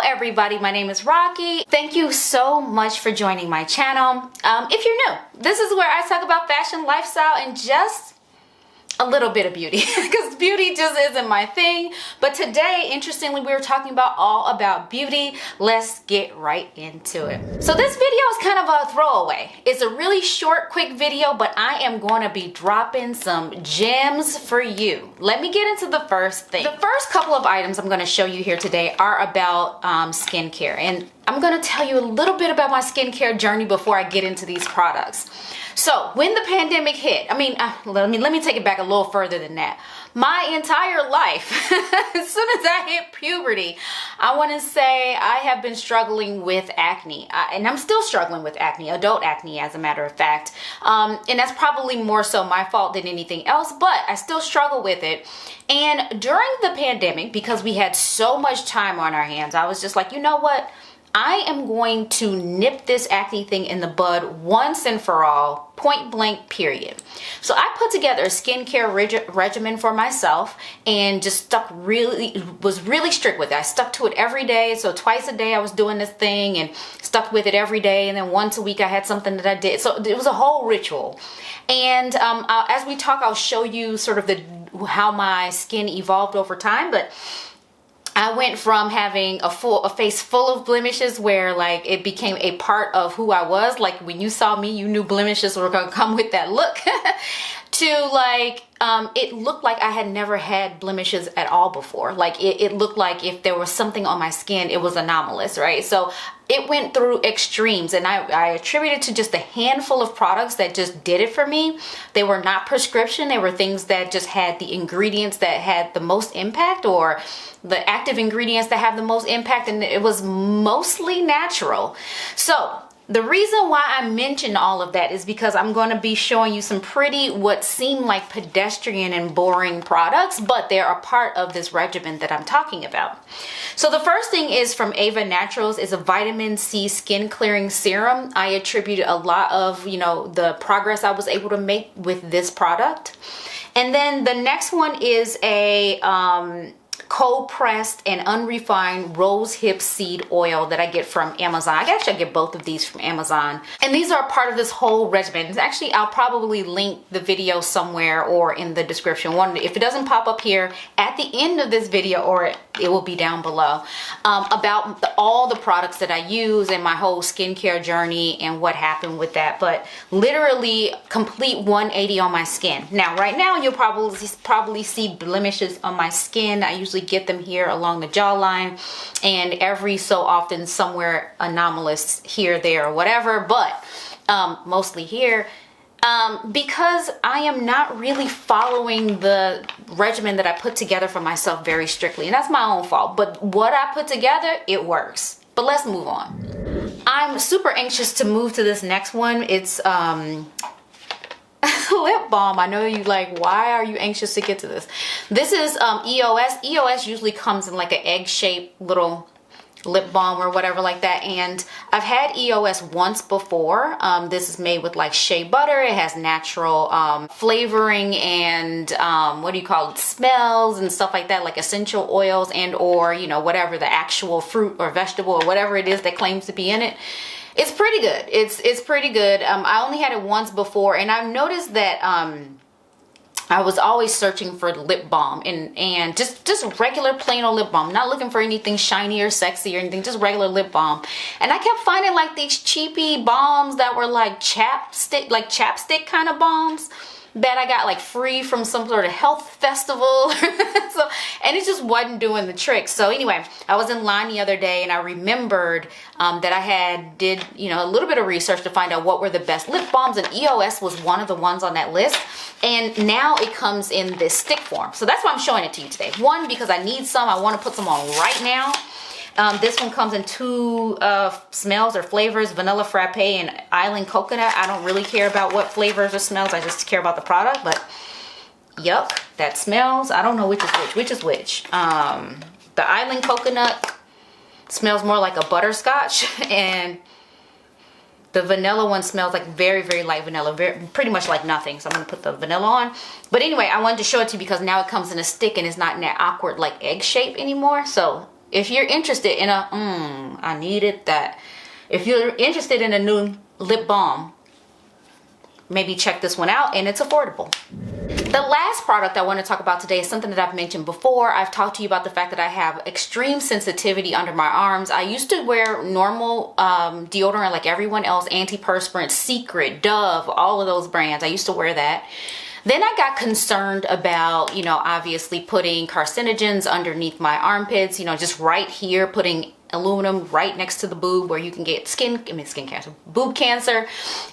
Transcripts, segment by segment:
everybody, my name is Rocky. Thank you so much for joining my channel. If you're new, this is where I talk about fashion, lifestyle, and just a little bit of beauty because beauty just isn't my thing. But today, interestingly, we were talking about all about beauty. Let's get right into it. So this video is kind of a throwaway. It's a really short, quick video, but I am going to be dropping some gems for you. Let me get into the first thing. The first couple of items I'm going to show you here today are about skincare, and I'm going to tell you a little bit about my skincare journey before I get into these products. So when the pandemic hit, let me take it back a little further than that. My entire life, as soon as I hit puberty, I want to say I have been struggling with acne, and I'm still struggling with acne, adult acne as a matter of fact. And that's probably more so my fault than anything else, but I still struggle with it. And during the pandemic, because we had so much time on our hands, I was just like, you know what? I am going to nip this acne thing in the bud once and for all, point blank, period. So I put together a skincare regimen for myself and just was really strict with it. I stuck to it every day. So twice a day I was doing this thing and stuck with it every day. And then once a week I had something that I did. So it was a whole ritual. And as we talk, I'll show you sort of how my skin evolved over time. But I went from having a face full of blemishes where like it became a part of who I was. Like when you saw me, you knew blemishes were gonna come with that look. To like, it looked like I had never had blemishes at all before. Like it looked like if there was something on my skin, it was anomalous, right? So it went through extremes, and I attribute it to just a handful of products that just did it for me. They were not prescription. They were things that just had the ingredients that had the most impact, or the active ingredients that have the most impact, and it was mostly natural. So the reason why I mention all of that is because I'm going to be showing you some what seem like pedestrian and boring products, but they're a part of this regimen that I'm talking about. So the first thing is from Ava Naturals, is a vitamin C skin clearing serum. I attribute a lot of, the progress I was able to make with this product. And then the next one is a cold pressed and unrefined rose hip seed oil that I get from Amazon. I actually get both of these from Amazon, and these are part of this whole regimen. Actually, I'll probably link the video somewhere or in the description. If it doesn't pop up here, at the end of this video, or it will be down below, about all the products that I use and my whole skincare journey and what happened with that. But literally complete 180 on my skin. Now right now you'll probably see blemishes on my skin. I usually get them here along the jawline, and every so often somewhere anomalous here, there, or whatever, but mostly here. Because I am not really following the regimen that I put together for myself very strictly, and that's my own fault. But what I put together, it works. But let's move on. I'm super anxious to move to this next one. It's lip balm. I know you like, why are you anxious to get to this? This is EOS. EOS usually comes in like an egg-shaped little lip balm or whatever like that, and I've had EOS once before. This is made with like shea butter. It has natural flavoring and smells and stuff like that, like essential oils and or whatever the actual fruit or vegetable or whatever it is that claims to be in it. It's pretty good. It's pretty good. I only had it once before, and I've noticed that I was always searching for lip balm and just regular plain old lip balm, not looking for anything shiny or sexy or anything, just regular lip balm. And I kept finding like these cheapy balms that were like chapstick kind of balms that I got like free from some sort of health festival. And it just wasn't doing the trick. So anyway, I was in line the other day, and I remembered that I did a little bit of research to find out what were the best lip balms, and EOS was one of the ones on that list. And now it comes in this stick form. So that's why I'm showing it to you today. One, because I need some. I want to put some on right now. This one comes in two smells or flavors, vanilla frappe and island coconut. I don't really care about what flavors or smells. I just care about the product. But yup, that smells. I don't know which is which. Which is which? The island coconut smells more like a butterscotch, and the vanilla one smells like very, very light vanilla, pretty much like nothing. So I'm gonna put the vanilla on. But anyway, I wanted to show it to you because now it comes in a stick and it's not in that awkward like egg shape anymore. So If you're interested in a, I needed that. If you're interested in a new lip balm, maybe check this one out, and it's affordable. The last product I want to talk about today is something that I've mentioned before. I've talked to you about the fact that I have extreme sensitivity under my arms. I used to wear normal deodorant like everyone else, antiperspirant, Secret, Dove, all of those brands. I used to wear that. Then I got concerned about, you know, obviously putting carcinogens underneath my armpits, you know, just right here, putting aluminum right next to the boob where you can get boob cancer.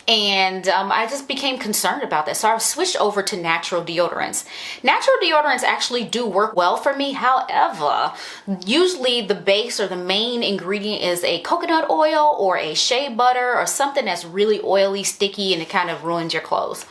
And I just became concerned about that. So I switched over to natural deodorants. Natural deodorants actually do work well for me. However, usually the base or the main ingredient is a coconut oil or a shea butter or something that's really oily, sticky, and it kind of ruins your clothes.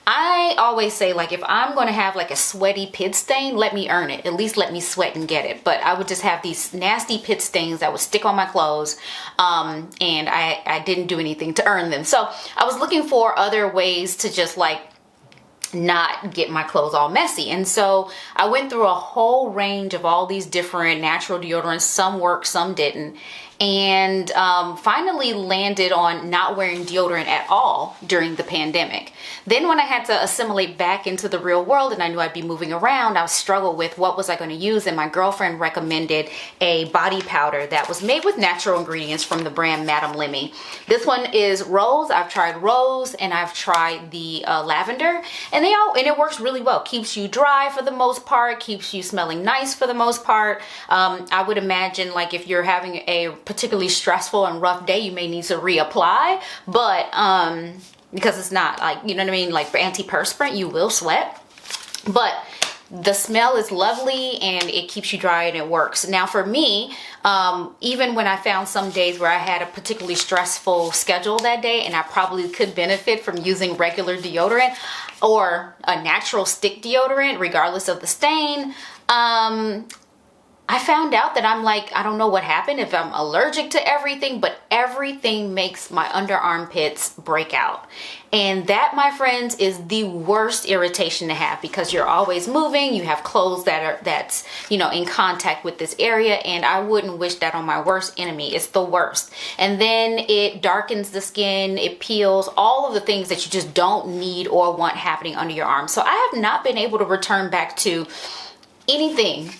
I always say, like, if I'm going to have like a sweaty pit stain, let me earn it. At least let me sweat and get it. But I would just have these nasty pit stains that would stick on my clothes. And I didn't do anything to earn them. So I was looking for other ways to just like not get my clothes all messy. And so I went through a whole range of all these different natural deodorants. Some worked, some didn't. And finally landed on not wearing deodorant at all during the pandemic. Then when I had to assimilate back into the real world and I knew I'd be moving around, I struggled with what was I going to use, and my girlfriend recommended a body powder that was made with natural ingredients from the brand Lemy. This one is rose. I've tried rose and I've tried the lavender, and it works really well. Keeps you dry for the most part, keeps you smelling nice for the most part. I would imagine, like, if you're having a particularly stressful and rough day, you may need to reapply, but because it's not like, you know what I mean, like for antiperspirant you will sweat, but the smell is lovely and it keeps you dry and it works. Now for me, even when I found some days where I had a particularly stressful schedule that day and I probably could benefit from using regular deodorant or a natural stick deodorant regardless of the stain, I found out that I'm like, I don't know what happened, if I'm allergic to everything, but everything makes my under armpits break out. And that, my friends, is the worst irritation to have, because you're always moving, you have clothes that's, you know, in contact with this area, and I wouldn't wish that on my worst enemy. It's the worst. And then it darkens the skin, it peels, all of the things that you just don't need or want happening under your arms. So I have not been able to return back to anything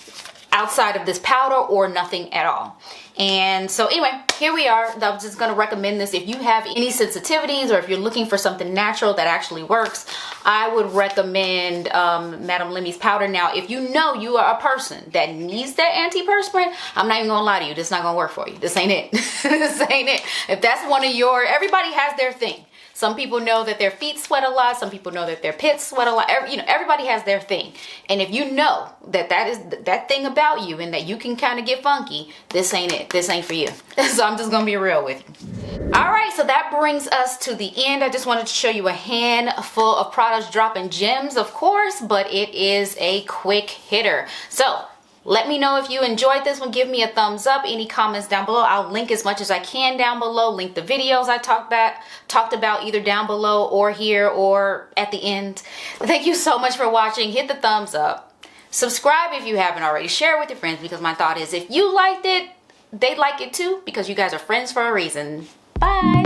outside of this powder or nothing at all. And so anyway, here we are. I'm just going to recommend this. If you have any sensitivities or if you're looking for something natural that actually works, I would recommend Madame Lemy's powder. Now, if you know you are a person that needs that antiperspirant, I'm not even going to lie to you. This is not going to work for you. This ain't it. This ain't it. If that's one of your, everybody has their thing. Some people know that their feet sweat a lot. Some people know that their pits sweat a lot. You know, everybody has their thing. And if you know that that is that thing about you and that you can kind of get funky, this ain't it. This ain't for you. So I'm just going to be real with you. All right, so that brings us to the end. I just wanted to show you a handful of products, dropping gems, of course, but it is a quick hitter. So let me know if you enjoyed this one. Give me a thumbs up. Any comments down below. I'll link as much as I can down below. Link the videos I talked about either down below or here or at the end. Thank you so much for watching. Hit the thumbs up. Subscribe if you haven't already. Share it with your friends, because my thought is if you liked it, they'd like it too, because you guys are friends for a reason. Bye.